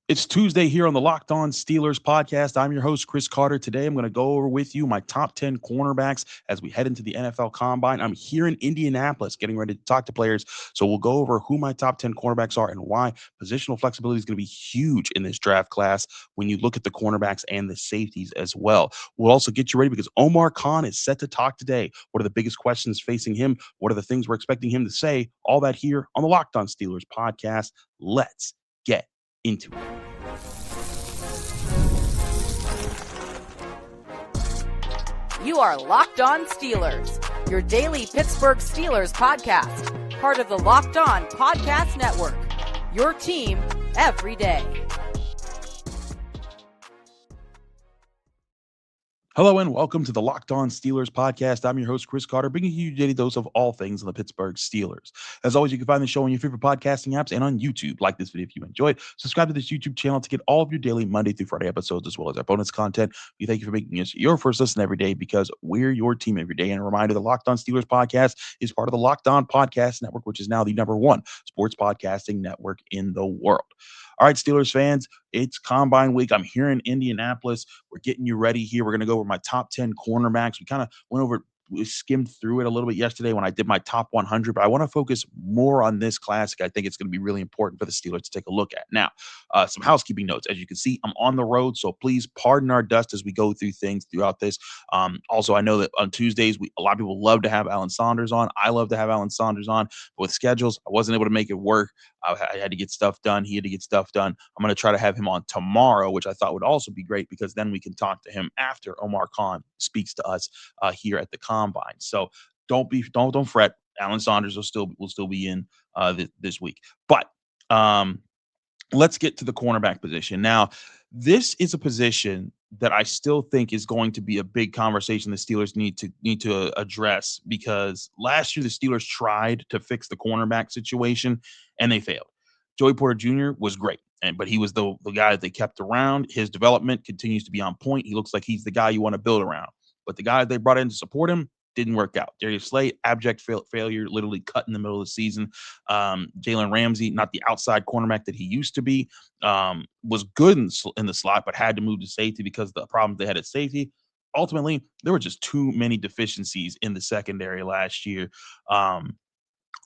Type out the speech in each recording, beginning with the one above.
It's Tuesday here on the Locked On Steelers podcast. I'm your host, Chris Carter. Today, I'm going to go over with you my top 10 cornerbacks as we head into the NFL Combine. I'm here in Indianapolis getting ready to talk to players. So we'll go over who my top 10 cornerbacks are and why positional flexibility is going to be huge in this draft class when you look at the cornerbacks and the safeties as well. We'll also get you ready because Omar Khan is set to talk today. What are the biggest questions facing him? What are the things we're expecting him to say? All that here on the Locked On Steelers podcast. Let's get into it. You are Locked On Steelers, your daily Pittsburgh Steelers podcast, part of the Locked On Podcast Network, your team every day. Hello and welcome to the Locked On Steelers podcast. I'm your host, Chris Carter, bringing you a daily dose of all things on the Pittsburgh Steelers. As always, you can find the show on your favorite podcasting apps and on YouTube. Like this video if you enjoyed. Subscribe to this YouTube channel to get all of your daily Monday through Friday episodes, as well as our bonus content. We thank you for making us your first listen every day because we're your team every day. And a reminder, the Locked On Steelers podcast is part of the Locked On Podcast Network, which is now the #1 sports podcasting network in the world. All right, Steelers fans, it's Combine Week. I'm here in Indianapolis. We're getting you ready here. We're going to go over my top 10 cornerbacks. We kind of went over, we skimmed through it a little bit yesterday when I did my top 100, but I want to focus more on this classic. I think it's going to be really important for the Steelers to take a look at. Now, some housekeeping notes. As you can see, I'm on the road, so please pardon our dust as we go through things throughout this. Also, I know that on Tuesdays, a lot of people love to have Alan Saunders on. I love to have Alan Saunders on, but with schedules, I wasn't able to make it work. I had to get stuff done. He had to get stuff done. I'm going to try to have him on tomorrow, which I thought would also be great because then we can talk to him after Omar Khan speaks to us here at the Combine. So don't fret. Alan Saunders will still be in this week. But let's get to the cornerback position. Now, this is a position that I still think is going to be a big conversation the Steelers need to address because last year the Steelers tried to fix the cornerback situation and they failed. Joey Porter Jr. was great, but he was the guy that they kept around. His development continues to be on point. He looks like he's the guy you want to build around. But the guy they brought in to support him didn't work out. Darius Slay, abject failure, literally cut in the middle of the season. Jalen Ramsey, not the outside cornerback that he used to be, was good in the slot, but had to move to safety because of the problems they had at safety. Ultimately, there were just too many deficiencies in the secondary last year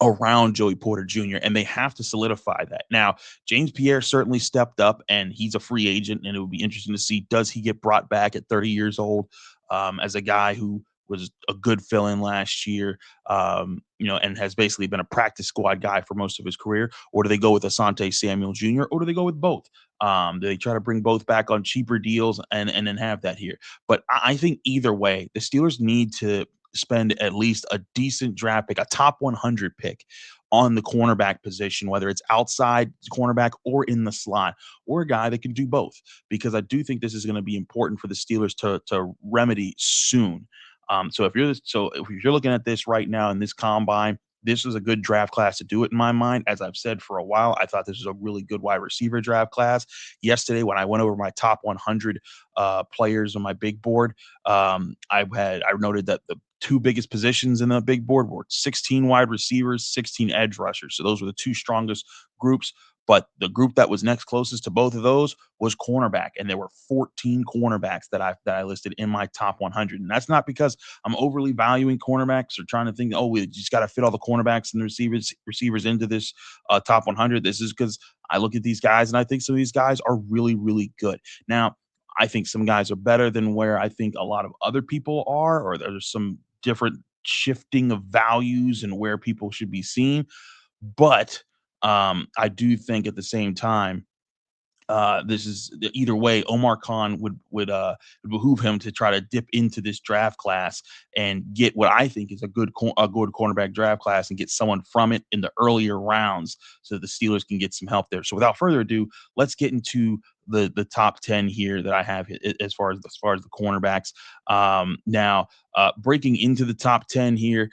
around Joey Porter Jr., and they have to solidify that. Now, James Pierre certainly stepped up, and he's a free agent, and it would be interesting to see, does he get brought back at 30 years old as a guy who was a good fill-in last year, and has basically been a practice squad guy for most of his career? Or do they go with Asante Samuel Jr., or do they go with both? Do they try to bring both back on cheaper deals and then have that here? But I think either way, the Steelers need to spend at least a decent draft pick, a top 100 pick on the cornerback position, whether it's outside cornerback or in the slot, or a guy that can do both, because I do think this is going to be important for the Steelers to remedy soon. So if you're looking at this right now in this combine, this is a good draft class to do it in my mind. As I've said for a while, I thought this was a really good wide receiver draft class. Yesterday, when I went over my top 100 players on my big board, I noted that the two biggest positions in the big board were 16 wide receivers, 16 edge rushers. So those were the two strongest groups. But the group that was next closest to both of those was cornerback, and there were 14 cornerbacks that I listed in my top 100. And that's not because I'm overly valuing cornerbacks or trying to think, oh, we just got to fit all the cornerbacks and the receivers into this top 100. This is because I look at these guys and I think some of these guys are really, really good. Now, I think some guys are better than where I think a lot of other people are, or there's some different shifting of values and where people should be seen. But I do think at the same time, this is either way. Omar Khan would behoove him to try to dip into this draft class and get what I think is a good cornerback draft class and get someone from it in the earlier rounds so that the Steelers can get some help there. So without further ado, let's get into the top 10 here that I have as far as the cornerbacks. Now, breaking into the top 10 here,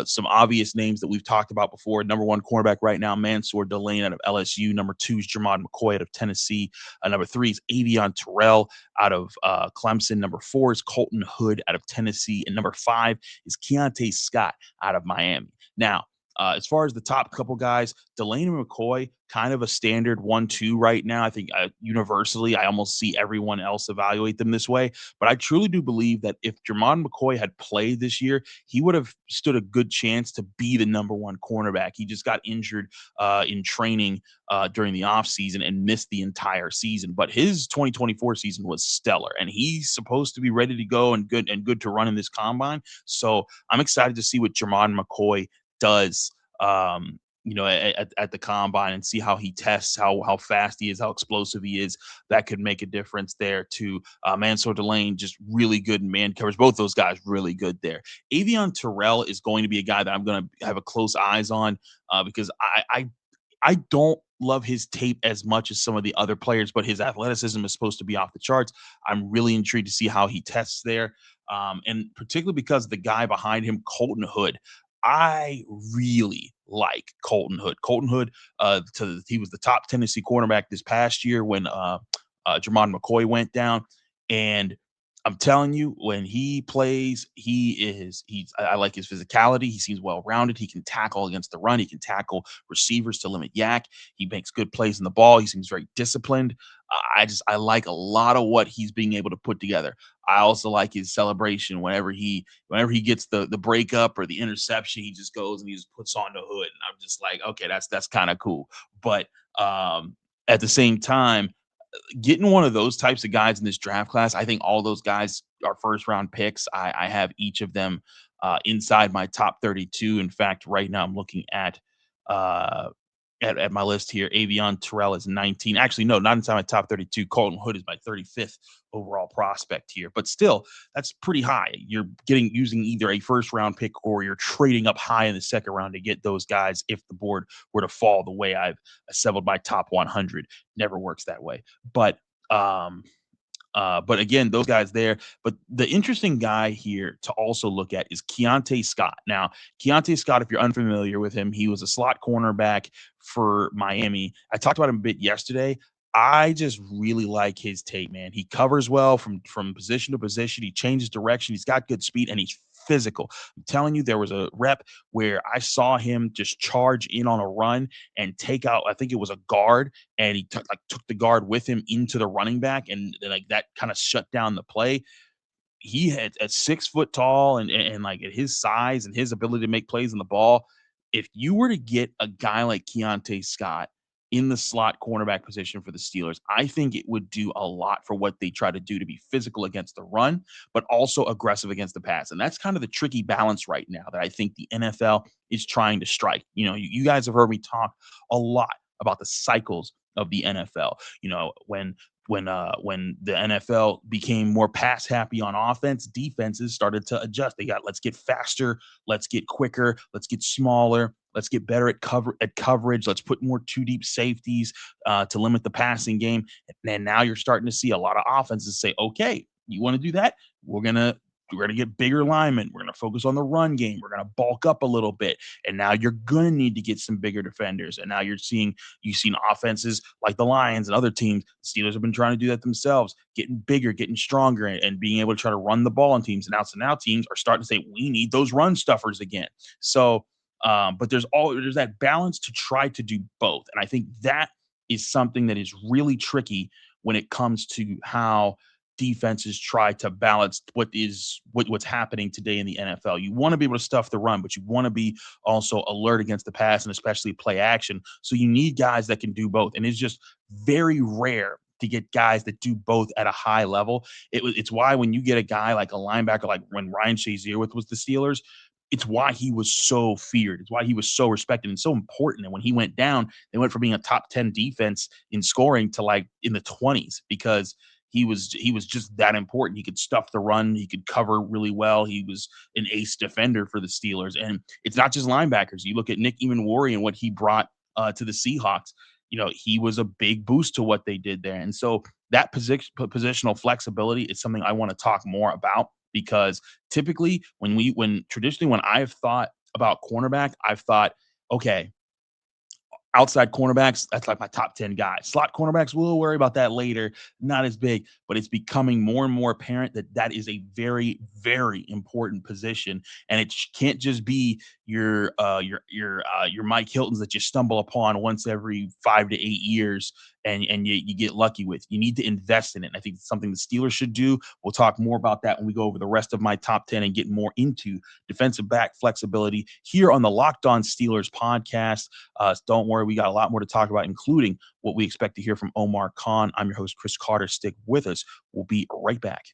some obvious names that we've talked about before. Number 1 cornerback right now, Mansoor, Delane out of LSU. Number 2 is Jermod McCoy out of Tennessee. Number 3 is Avion Terrell out of Clemson. Number 4 is Colton Hood out of Tennessee. And number 5 is Keionte Scott out of Miami. Now, As far as the top couple guys, Delane and McCoy, kind of a standard 1-2 right now. I think universally, I almost see everyone else evaluate them this way. But I truly do believe that if Jermon McCoy had played this year, he would have stood a good chance to be the number one cornerback. He just got injured in training during the offseason and missed the entire season. But his 2024 season was stellar, and he's supposed to be ready to go and good to run in this combine. So I'm excited to see what Jermon McCoy does. At the combine and see how he tests, how fast he is, how explosive he is. That could make a difference there too. Mansoor, Delane, just really good in man covers. Both those guys really good there. Avion Terrell is going to be a guy that I'm going to have a close eyes on because I don't love his tape as much as some of the other players, but his athleticism is supposed to be off the charts. I'm really intrigued to see how he tests there. And particularly because the guy behind him, Colton Hood, I really like Colton Hood. Colton Hood, he was the top Tennessee cornerback this past year when Jermon McCoy went down. And I'm telling you, when he plays, I like his physicality. He seems well-rounded. He can tackle against the run. He can tackle receivers to limit yak. He makes good plays in the ball. He seems very disciplined. I like a lot of what he's being able to put together. I also like his celebration whenever he gets the breakup or the interception, he just goes and he just puts on the hood. And I'm just like, okay, that's kind of cool. But at the same time, getting one of those types of guys in this draft class, I think all those guys are first round picks. I have each of them inside my top 32. In fact, right now I'm looking uh, at my list here. Avion Terrell is 19. Actually, no, not inside my top 32. Colton Hood is my 35th overall prospect here, but still, that's pretty high. You're using either a first round pick or you're trading up high in the second round to get those guys if the board were to fall the way I've assembled my top 100. Never works that way. But again, those guys there. But the interesting guy here to also look at is Keionte Scott. Now, Keionte Scott, if you're unfamiliar with him, he was a slot cornerback for Miami. I talked about him a bit yesterday. I just really like his tape, man. He covers well from position to position. He changes direction. He's got good speed, and he's physical. I'm telling you, there was a rep where I saw him just charge in on a run and take out, I think it was a guard, and he took the guard with him into the running back, and like that kind of shut down the play. He had at 6 foot tall and like at his size and his ability to make plays on the ball. If you were to get a guy like Keionte Scott in the slot cornerback position for the Steelers, I think it would do a lot for what they try to do to be physical against the run, but also aggressive against the pass. And that's kind of the tricky balance right now that I think the NFL is trying to strike. You guys have heard me talk a lot about the cycles of the NFL. When the NFL became more pass happy on offense, defenses started to adjust. Let's get faster, let's get quicker, let's get smaller, let's get better at coverage. Let's put more 2 deep safeties to limit the passing game. And now you're starting to see a lot of offenses say, okay, you want to do that? We're gonna get bigger linemen. We're gonna focus on the run game. We're gonna bulk up a little bit. And now you're gonna need to get some bigger defenders. And now you've seen offenses like the Lions and other teams. The Steelers have been trying to do that themselves, getting bigger, getting stronger, and being able to try to run the ball on teams. And now teams are starting to say, we need those run stuffers again. So but there's that balance to try to do both. And I think that is something that is really tricky when it comes to how defenses try to balance what's happening today in the NFL. You want to be able to stuff the run, but you want to be also alert against the pass and especially play action. So you need guys that can do both. And it's just very rare to get guys that do both at a high level. It's why when you get a guy like a linebacker, like when Ryan Shazier was the Steelers, it's why he was so feared. It's why he was so respected and so important. And when he went down, they went from being a top 10 defense in scoring to like in the 20s because he was just that important. He could stuff the run. He could cover really well. He was an ace defender for the Steelers. And it's not just linebackers. You look at Nick Emanwari and what he brought to the Seahawks. He was a big boost to what they did there. And so that positional flexibility is something I want to talk more about. Because typically when I've thought about cornerback, I've thought, okay, outside cornerbacks, that's like my top 10 guys. Slot cornerbacks, we'll worry about that later. Not as big, but it's becoming more and more apparent that is a very, very important position. And it can't just be, your Mike Hiltons that you stumble upon once every 5 to 8 years, and you get lucky with. You need to invest in it. And I think it's something the Steelers should do. We'll talk more about that when we go over the rest of my top 10 and get more into defensive back flexibility here on the Locked On Steelers podcast. Don't worry, we got a lot more to talk about, including what we expect to hear from Omar Khan. I'm your host, Chris Carter. Stick with us. We'll be right back.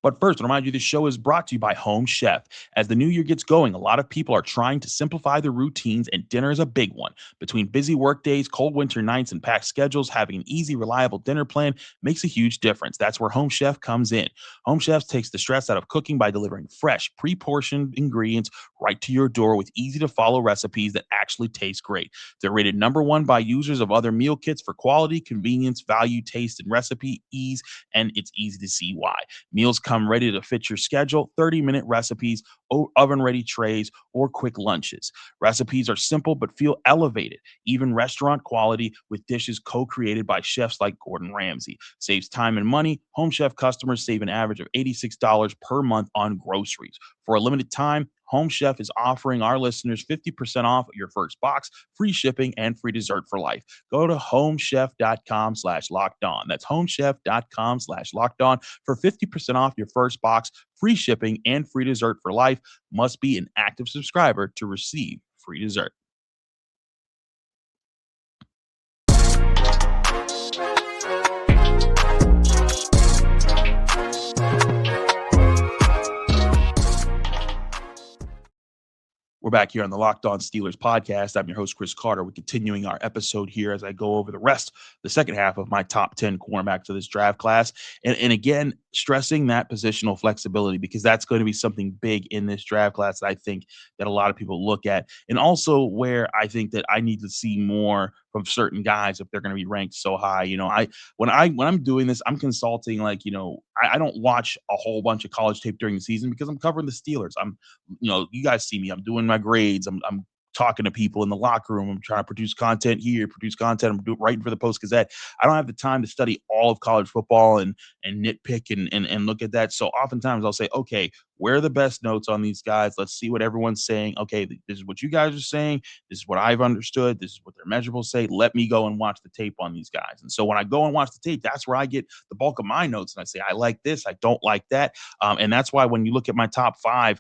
But first, I remind you this show is brought to you by Home Chef. As the new year gets going, a lot of people are trying to simplify their routines, and dinner is a big one. Between busy work days, cold winter nights, and packed schedules, having an easy, reliable dinner plan makes a huge difference. That's where Home Chef comes in. Home Chef takes the stress out of cooking by delivering fresh, pre-portioned ingredients right to your door with easy-to-follow recipes that actually taste great. They're rated #1 by users of other meal kits for quality, convenience, value, taste, and recipe ease, and it's easy to see why. Meals come ready to fit your schedule, 30-minute recipes, oven-ready trays, or quick lunches. Recipes are simple but feel elevated, even restaurant quality, with dishes co-created by chefs like Gordon Ramsay. Saves time and money. Home Chef customers save an average of $86 per month on groceries. For a limited time, Home Chef is offering our listeners 50% off your first box, free shipping, and free dessert for life. Go to homechef.com/lockedon. That's homechef.com/lockedon for 50% off your first box, free shipping, and free dessert for life. Must be an active subscriber to receive free dessert. We're back here on the Locked On Steelers podcast. I'm your host, Chris Carter. We're continuing our episode here as I go over the second half of my top 10 cornerbacks of this draft class. And again, stressing that positional flexibility, because that's going to be something big in this draft class that I think that a lot of people look at. And also where I think that I need to see more from certain guys if they're going to be ranked so high. When I'm doing this, I'm consulting, I don't watch a whole bunch of college tape during the season because I'm covering the Steelers. You guys see me. I'm doing my grades. I'm talking to people in the locker room. I'm trying to produce content here, I'm writing for the Post Gazette. I don't have the time to study all of college football and nitpick and look at that. So oftentimes I'll say, okay, where are the best notes on these guys? Let's see what everyone's saying. Okay, this is what you guys are saying. This is what I've understood. This is what their measurables say. Let me go and watch the tape on these guys. And so when I go and watch the tape, that's where I get the bulk of my notes. And I say, I like this. I don't like that. And that's why when you look at my top 5,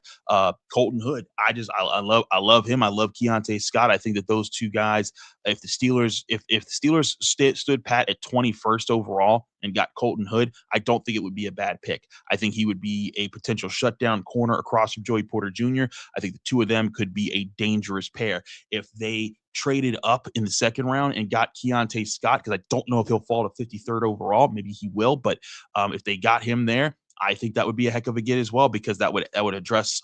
Colton Hood, I love him. I love Keionte Scott. I think that those two guys, if the Steelers stood pat at 21st overall and got Colton Hood, I don't think it would be a bad pick. I think he would be a potential shutdown corner across from Joey Porter Jr. I think the two of them could be a dangerous pair. If they traded up in the second round and got Keionte Scott, because I don't know if he'll fall to 53rd overall, maybe he will, but if they got him there, I think that would be a heck of a get as well, because that would address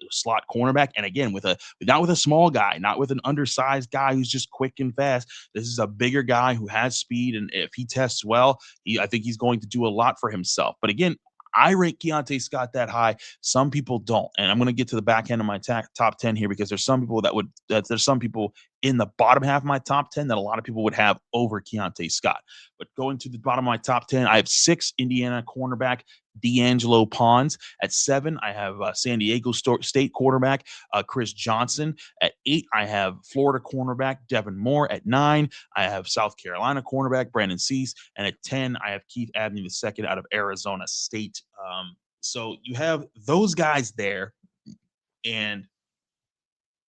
slot cornerback. And again, not with a small guy, not with an undersized guy who's just quick and fast. This is a bigger guy who has speed, and if he tests well, I think he's going to do a lot for himself. But again, I rank Keionte Scott that high. Some people don't, and I'm going to get to the back end of my top 10 here, because there's some people there's some people in the bottom half of my top 10 that a lot of people would have over Keionte Scott. But going to the bottom of my top 10, I have 6 Indiana cornerback D'Angelo Pons. At 7, I have San Diego State quarterback Chris Johnson. At 8, I have Florida cornerback Devin Moore. At 9, I have South Carolina cornerback Brandon Cease. And at 10, I have Keith Abney II out of Arizona State. So you have those guys there. And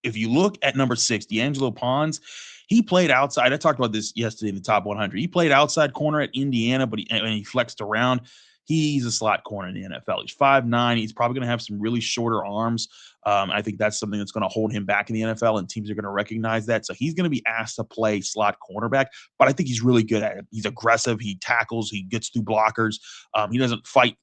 if you look at number 6, D'Angelo Pons, he played outside. I talked about this yesterday in the top 100. He played outside corner at Indiana, but he flexed around. He's a slot corner in the NFL. He's 5'9". He's probably going to have some really shorter arms. I think that's something that's going to hold him back in the NFL, and teams are going to recognize that. So he's going to be asked to play slot cornerback, but I think he's really good at it. He's aggressive. He tackles. He gets through blockers. He doesn't fight,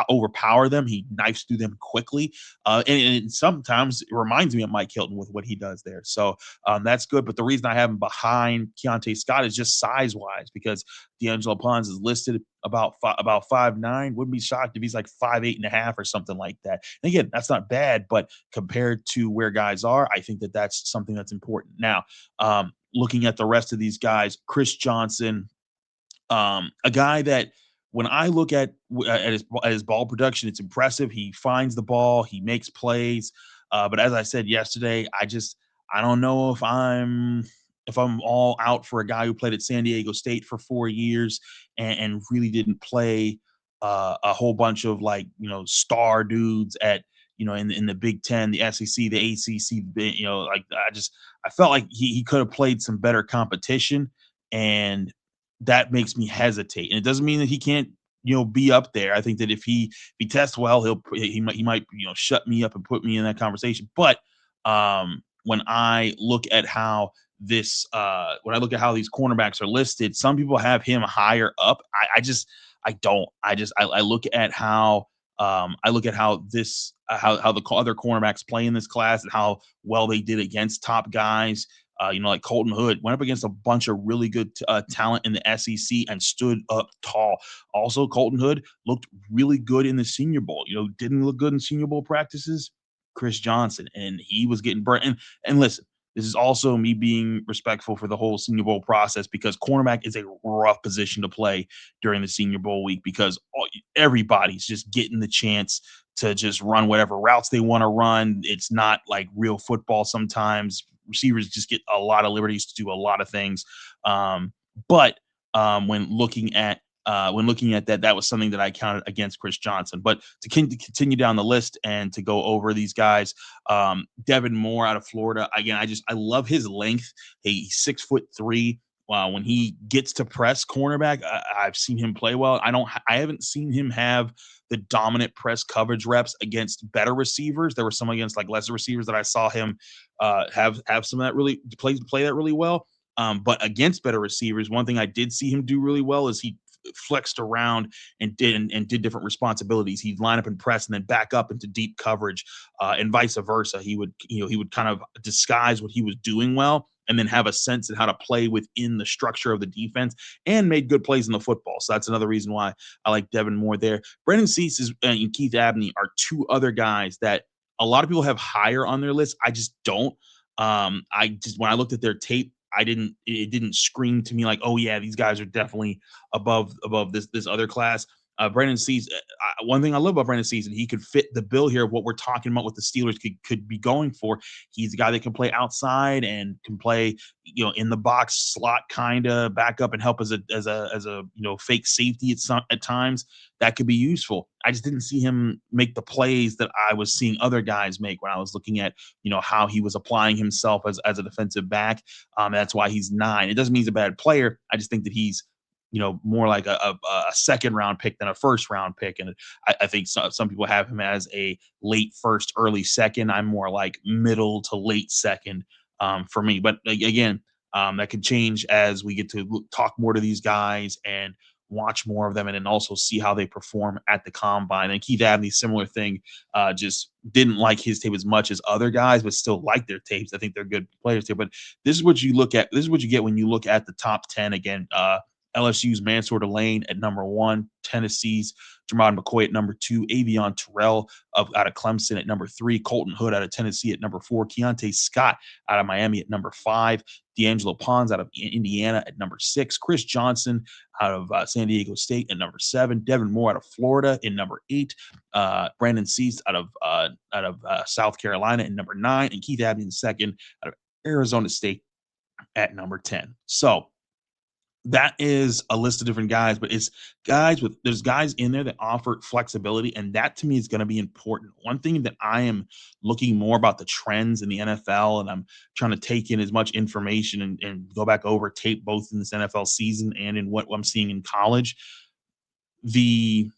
overpower them. He knifes through them quickly. And sometimes it reminds me of Mike Hilton with what he does there. So that's good. But the reason I have him behind Keionte Scott is just size-wise, because D'Angelo Pons is listed about 5'9". Wouldn't be shocked if he's like 5'8.5" or something like that. And again, that's not bad, but compared to where guys are, I think that that's something that's important. Now, looking at the rest of these guys, Chris Johnson, a guy that when I look at his ball production, it's impressive. He finds the ball, he makes plays. But as I said yesterday, I don't know if I'm all out for a guy who played at San Diego State for 4 years and really didn't play a whole bunch of like star dudes at in the Big Ten, the SEC, the ACC. Like I felt like he could have played some better competition, and that makes me hesitate. And it doesn't mean that he can't be up there. I think that if he tests well, he might shut me up and put me in that conversation. But when I look at how these cornerbacks are listed, some people have him higher up. I don't. I look at how how the other cornerbacks play in this class and how well they did against top guys. Like Colton Hood went up against a bunch of really good talent in the SEC and stood up tall. Also, Colton Hood looked really good in the Senior Bowl. Didn't look good in Senior Bowl practices. Chris Johnson, and he was getting burnt. And listen, this is also me being respectful for the whole Senior Bowl process, because cornerback is a rough position to play during the Senior Bowl week, because everybody's just getting the chance to just run whatever routes they want to run. It's not like real football sometimes. Receivers just get a lot of liberties to do a lot of things. But when looking at that, that was something that I counted against Chris Johnson. But to continue down the list and to go over these guys, Devin Moore out of Florida. Again, I love his length. He's 6'3". When he gets to press cornerback, I've seen him play well. I haven't seen him have the dominant press coverage reps against better receivers. There were some against like lesser receivers that I saw him have some of that really play that really well. But against better receivers, one thing I did see him do really well is he flexed around and did different responsibilities. He'd line up and press and then back up into deep coverage, and vice versa. He would kind of disguise what he was doing well and then have a sense of how to play within the structure of the defense, and made good plays in the football. So that's another reason why I like Devin Moore there. Brendan Cease and Keith Abney are two other guys that a lot of people have higher on their list. I just don't. When I looked at their tape, it didn't scream to me like, oh yeah, these guys are definitely above this other class. Brendan Cease, one thing I love about Brendan Cease, and he could fit the bill here of what we're talking about, what the Steelers could be going for. He's a guy that can play outside and can play, in the box slot, kind of back up and help as a fake safety at times. That could be useful. I just didn't see him make the plays that I was seeing other guys make when I was looking at, how he was applying himself as a defensive back. That's why he's 9. It doesn't mean he's a bad player. I just think that he's more like a second round pick than a first round pick. And I think some people have him as a late first, early second. I'm more like middle to late second for me. But again, that could change as we get to talk more to these guys and watch more of them, and then also see how they perform at the combine. And Keith Abney, similar thing, just didn't like his tape as much as other guys, but still like their tapes. I think they're good players here. But this is what you look at. This is what you get when you look at the top 10 again. LSU's Mansoor Delane at number 1, Tennessee's Jermod McCoy at number 2, Avion Terrell out of Clemson at number 3, Colton Hood out of Tennessee at number 4, Keionte Scott out of Miami at number 5, D'Angelo Pons out of Indiana at number 6, Chris Johnson out of San Diego State at number 7, Devin Moore out of Florida in number 8, Brandon Cease out of South Carolina at number 9, and Keith Abney II out of Arizona State at number 10. So that is a list of different guys, but there's guys in there that offer flexibility, and that to me is going to be important. One thing that I am looking more about the trends in the NFL, and I'm trying to take in as much information and go back over tape both in this NFL season and in what I'm seeing in college. It's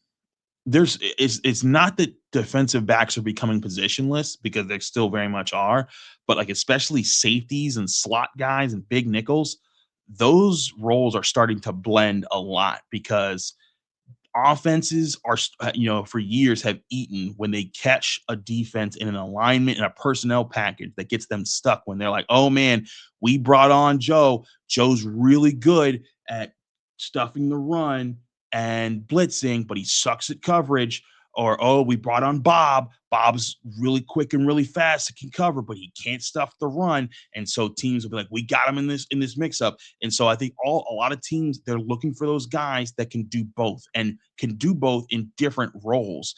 not that defensive backs are becoming positionless, because they still very much are, but like especially safeties and slot guys and big nickels, those roles are starting to blend a lot, because offenses are, for years have eaten when they catch a defense in an alignment and a personnel package that gets them stuck, when they're like, oh man, we brought on Joe's really good at stuffing the run and blitzing, but he sucks at coverage. or, oh, we brought on Bob. Bob's really quick and really fast. It can cover, but he can't stuff the run. And so teams will be like, we got him in this mix up. And so I think a lot of teams, they're looking for those guys that can do both and can do both in different roles.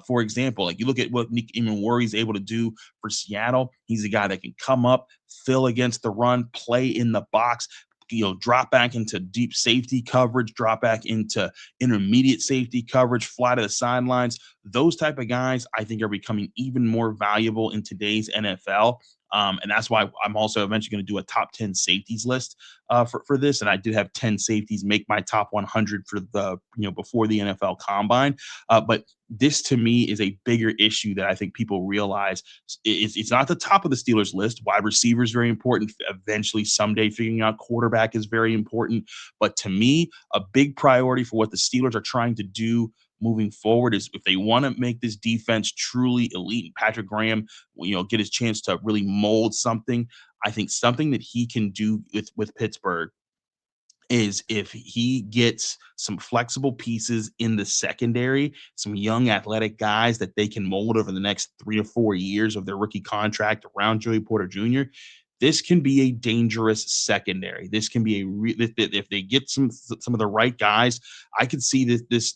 For example, like you look at what Nick Immanwori is able to do for Seattle. He's a guy that can come up, fill against the run, play in the box, drop back into deep safety coverage, drop back into intermediate safety coverage, fly to the sidelines. Those type of guys, I think, are becoming even more valuable in today's NFL. And that's why I'm also eventually going to do a top 10 safeties list for this. And I did have 10 safeties make my top 100 for the, before the NFL combine. But this to me is a bigger issue that I think people realize. It's not the top of the Steelers list. Wide receiver is very important. Eventually, someday figuring out quarterback is very important. But to me, a big priority for what the Steelers are trying to do moving forward is if they want to make this defense truly elite, and Patrick Graham, get his chance to really mold something. I think something that he can do with Pittsburgh is if he gets some flexible pieces in the secondary, some young athletic guys that they can mold over the next 3 to 4 years of their rookie contract around Joey Porter Jr. This can be a dangerous secondary. This can be if they get some of the right guys. I could see this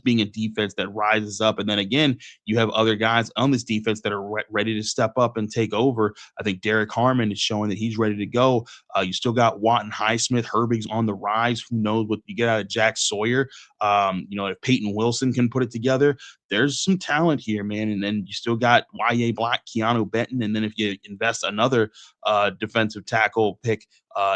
being a defense that rises up, and then again, you have other guys on this defense that are ready to step up and take over. I think Derek Harmon is showing that he's ready to go. You still got Watt and Highsmith. Herbig's on the rise. Who knows what you get out of Jack Sawyer? If Peyton Wilson can put it together, there's some talent here, man. And then you still got Y.A. Black, Keanu Benton. And then if you invest another defensive tackle pick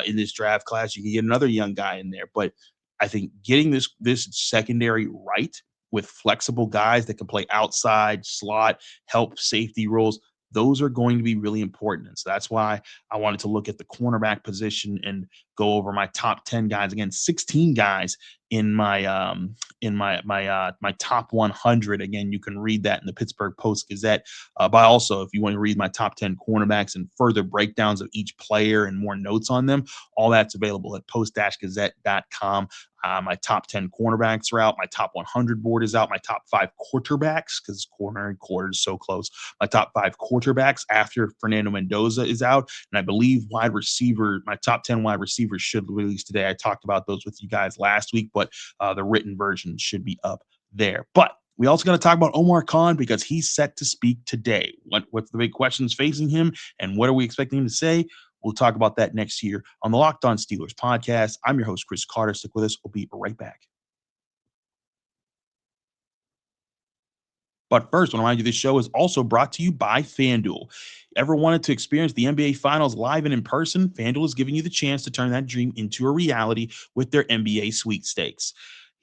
in this draft class, you can get another young guy in there. But I think getting this secondary right with flexible guys that can play outside, slot, help safety roles, those are going to be really important. And so that's why I wanted to look at the cornerback position and go over my top 10 guys. Again, 16 guys in my my top 100. Again, you can read that in the Pittsburgh Post-Gazette. But also, if you want to read my top 10 cornerbacks and further breakdowns of each player and more notes on them, all that's available at post-gazette.com. My top 10 cornerbacks are out. My top 100 board is out. My top 5 quarterbacks, because corner and quarter is so close. My top 5 quarterbacks after Fernando Mendoza is out. And I believe wide receiver, my top 10 wide receivers should release today. I talked about those with you guys last week, but the written version should be up there. But we also got to talk about Omar Khan because he's set to speak today. What's the big questions facing him, and what are we expecting him to say? We'll talk about that next year on the Locked On Steelers podcast. I'm your host, Chris Carter. Stick with us. We'll be right back. But first, I want to remind you this show is also brought to you by FanDuel. Ever wanted to experience the NBA Finals live and in person? FanDuel is giving you the chance to turn that dream into a reality with their NBA sweepstakes.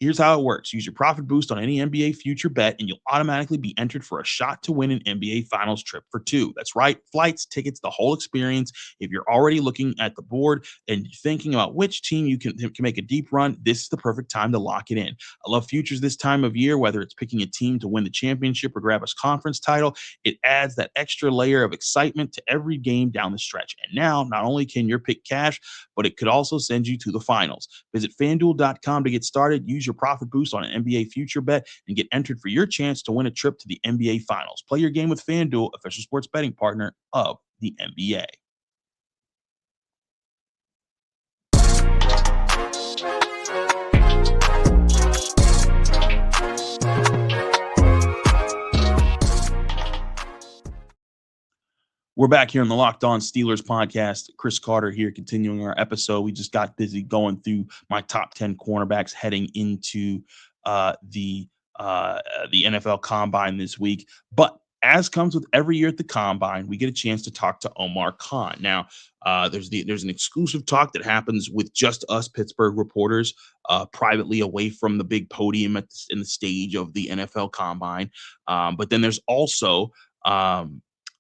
Here's how it works. Use your profit boost on any NBA future bet, and you'll automatically be entered for a shot to win an NBA Finals trip for 2. That's right. Flights, tickets, the whole experience. If you're already looking at the board and thinking about which team you can make a deep run, this is the perfect time to lock it in. I love futures this time of year, whether it's picking a team to win the championship or grab a conference title. It adds that extra layer of excitement to every game down the stretch. And now, not only can your pick cash, but it could also send you to the finals. Visit FanDuel.com to get started. Use your profit boost on an NBA future bet and get entered for your chance to win a trip to the NBA Finals. Play your game with FanDuel, official sports betting partner of the NBA. We're back here on the Locked On Steelers podcast. Chris Carter here, continuing our episode. We just got busy going through my top 10 cornerbacks heading into the NFL Combine this week. But as comes with every year at the Combine, we get a chance to talk to Omar Khan. Now, there's an exclusive talk that happens with just us Pittsburgh reporters privately away from the big podium in the stage of the NFL Combine. But then there's also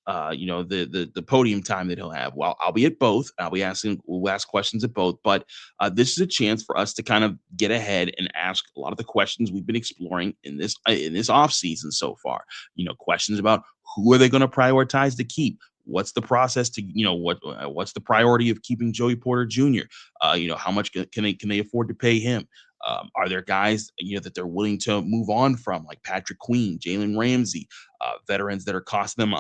the podium time that he'll have. Well, I'll be at both. We'll ask questions at both, but this is a chance for us to kind of get ahead and ask a lot of the questions we've been exploring in this off season so far. Questions about who are they going to prioritize to keep? What's the process to, what's the priority of keeping Joey Porter Jr.? How much can they afford to pay him? Are there guys, that they're willing to move on from, like Patrick Queen, Jalen Ramsey, veterans that are costing them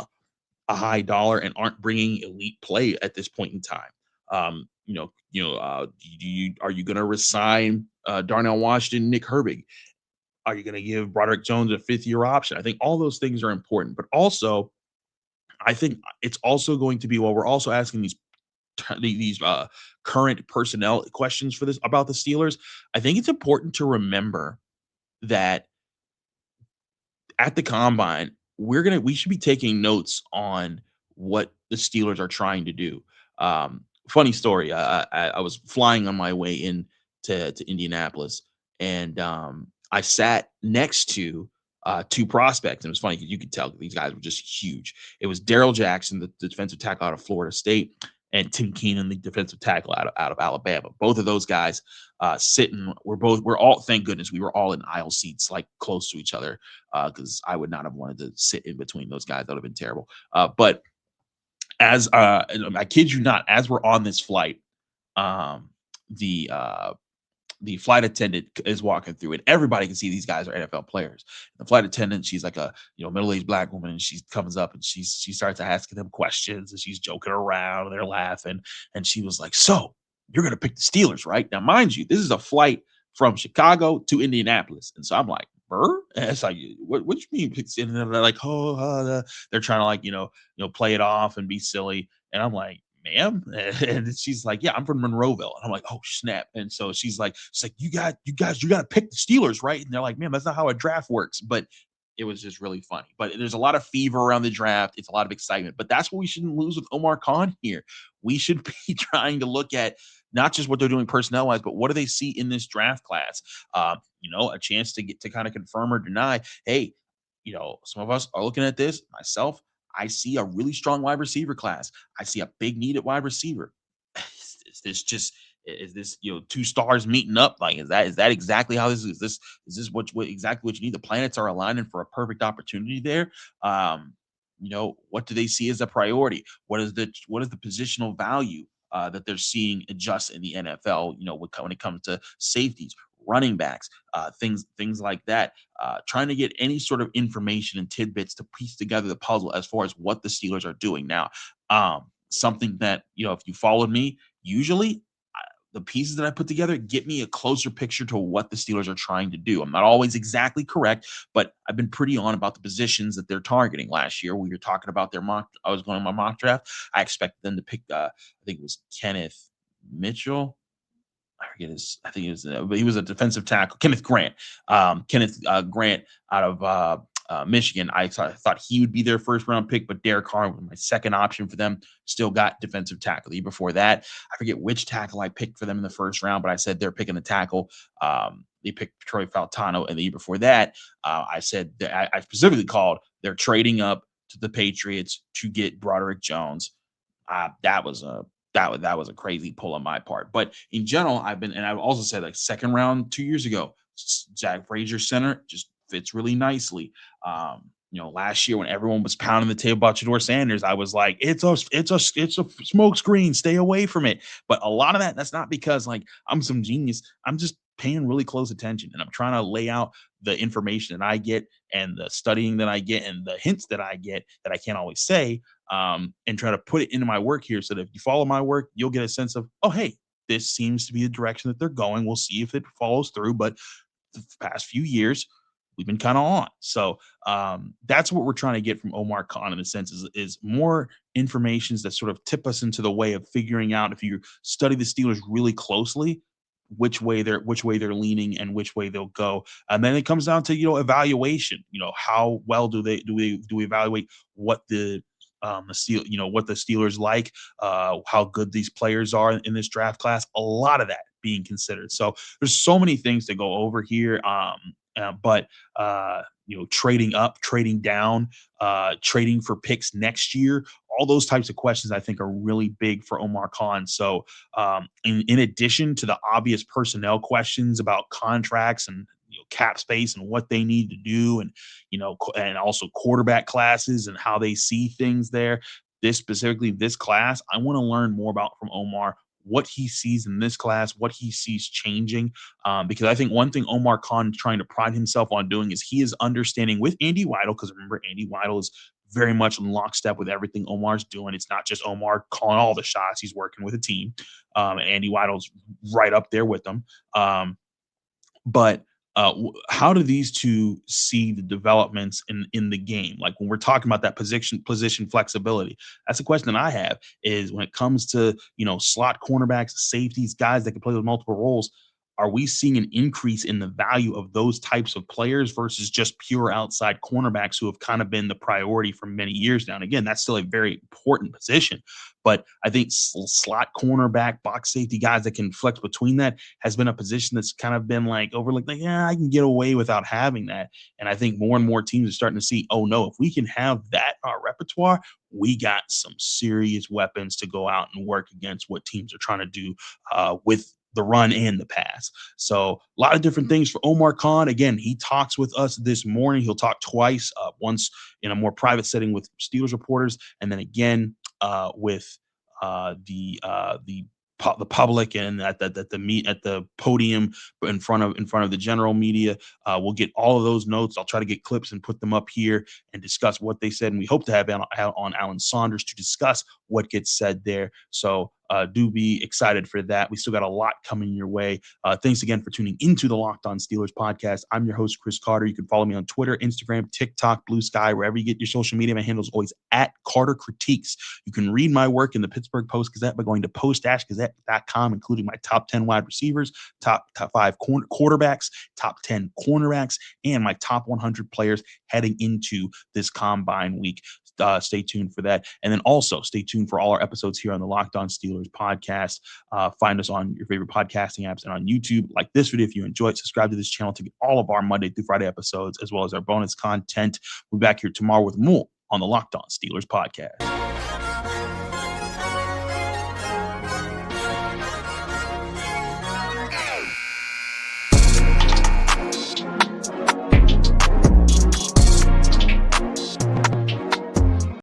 a high dollar and aren't bringing elite play at this point in time? Are you going to resign Darnell Washington, Nick Herbig? Are you going to give Broderick Jones a 5th-year option? I think all those things are important, but also I think it's also going to be, while we're also asking these current personnel questions for this about the Steelers, I think it's important to remember that at the combine, we should be taking notes on what the Steelers are trying to do. Funny story. I was flying on my way in to Indianapolis, and I sat next to two prospects. And it was funny because you could tell these guys were just huge. It was Daryl Jackson, the defensive tackle out of Florida State, and Tim Keenan, the defensive tackle out of Alabama. Both of those guys sitting. We're all, thank goodness, we were all in aisle seats, like close to each other, because I would not have wanted to sit in between those guys. That would have been terrible. But as I kid you not, as we're on this flight, um, the flight attendant is walking through, and everybody can see these guys are NFL players. The flight attendant, she's like a middle-aged black woman, and she comes up and she starts asking them questions, and she's joking around, and they're laughing, and she was like, "So you're gonna pick the Steelers, right?" Now, mind you, this is a flight from Chicago to Indianapolis, and so I'm like, "Burr?" And it's like, what you mean? And they're like, "Oh," they're trying to, like, play it off and be silly, and I'm like, "Ma'am?" And she's like, "Yeah, I'm from Monroeville." And I'm like, "Oh, snap." And so she's like, "You got to pick the Steelers, right?" And they're like, "Ma'am, that's not how a draft works." But it was just really funny. But there's a lot of fever around the draft. It's a lot of excitement. But that's what we shouldn't lose with Omar Khan here. We should be trying to look at not just what they're doing personnel wise, but what do they see in this draft class? A chance to get to kind of confirm or deny, hey, some of us are looking at this, myself, I see a really strong wide receiver class. I see a big need at wide receiver. Is this two stars meeting up? Like, is that exactly how this is? Is this what exactly what you need? The planets are aligning for a perfect opportunity there. What do they see as a priority? What is the positional value that they're seeing adjust in the NFL? When it comes to safeties, running backs, things like that. Trying to get any sort of information and tidbits to piece together the puzzle as far as what the Steelers are doing now. Something that, if you followed me, usually the pieces that I put together get me a closer picture to what the Steelers are trying to do. I'm not always exactly correct, but I've been pretty on about the positions that they're targeting. Last year, we were talking about their mock. I was going on my mock draft. I expected them to pick, I think it was Kenneth Mitchell. I forget his. I think but he was a defensive tackle. Kenneth Grant. Grant out of Michigan. I thought he would be their first round pick, but Derek Carr was my second option for them. Still got defensive tackle. The year before that, I forget which tackle I picked for them in the first round, but I said they're picking a tackle. They picked Troy Faltano, and the year before that, I said that I specifically called they're trading up to the Patriots to get Broderick Jones. That was a crazy pull on my part. But in general, I've also said, like, second round 2 years ago, Zach Frazier center just fits really nicely. Last year when everyone was pounding the table about Shedeur Sanders, I was like, it's a smoke screen. Stay away from it. But a lot of that's not because, like, I'm some genius. I'm just paying really close attention, and I'm trying to lay out the information that I get and the studying that I get and the hints that I get that I can't always say, and try to put it into my work here so that if you follow my work, you'll get a sense of, oh, hey, this seems to be the direction that they're going. We'll see if it follows through. But the past few years, we've been kind of on. So that's what we're trying to get from Omar Khan, in a sense, is more informations that sort of tip us into the way of figuring out, if you study the Steelers really closely, which way they're leaning and which way they'll go. And then it comes down to, evaluation. How well do we evaluate what the what the Steelers like, how good these players are in this draft class. A lot of that being considered. So there's so many things to go over here. But trading up, trading down, trading for picks next year, all those types of questions I think are really big for Omar Khan. So in addition to the obvious personnel questions about contracts and cap space and what they need to do, and and also quarterback classes and how they see things there, this class, I want to learn more about from Omar what he sees in this class, what he sees changing. Because I think one thing Omar Khan is trying to pride himself on doing is he is understanding with Andy Weidl, because remember, Andy Weidl is very much in lockstep with everything Omar's doing. It's not just Omar calling all the shots. He's working with a team. And Andy Weidl's right up there with them. But how do these two see the developments in the game? Like when we're talking about that position flexibility, that's a question that I have, is when it comes to, slot cornerbacks, safeties, guys that can play with multiple roles, are we seeing an increase in the value of those types of players versus just pure outside cornerbacks who have kind of been the priority for many years now? And again, that's still a very important position. But I think slot cornerback, box safety, guys that can flex between that has been a position that's kind of been overlooked. Yeah, I can get away without having that. And I think more and more teams are starting to see, oh no, if we can have that in our repertoire, we got some serious weapons to go out and work against what teams are trying to do with the run and the pass. So a lot of different things for Omar Khan. Again, he talks with us this morning. He'll talk twice, once in a more private setting with Steelers reporters, and then again with the public and at the podium in front of the general media. We'll get all of those notes. I'll try to get clips and put them up here and discuss what they said. And we hope to have on Alan Saunders to discuss what gets said there. So do be excited for that. We still got a lot coming your way. Thanks again for tuning into the Locked On Steelers podcast. I'm your host, Chris Carter. You can follow me on Twitter, Instagram, TikTok, Blue Sky, wherever you get your social media. My handle is always at Carter Critiques. You can read my work in the Pittsburgh Post-Gazette by going to post-gazette.com, including my top 10 wide receivers, top 5 quarterbacks, top 10 cornerbacks, and my top 100 players heading into this combine week. Stay tuned for that. And then also stay tuned for all our episodes here on the Locked On Steelers podcast. Find us on your favorite podcasting apps and on YouTube. Like this video if you enjoy it. Subscribe to this channel to get all of our Monday through Friday episodes, as well as our bonus content. We'll be back here tomorrow with more on the Locked On Steelers podcast.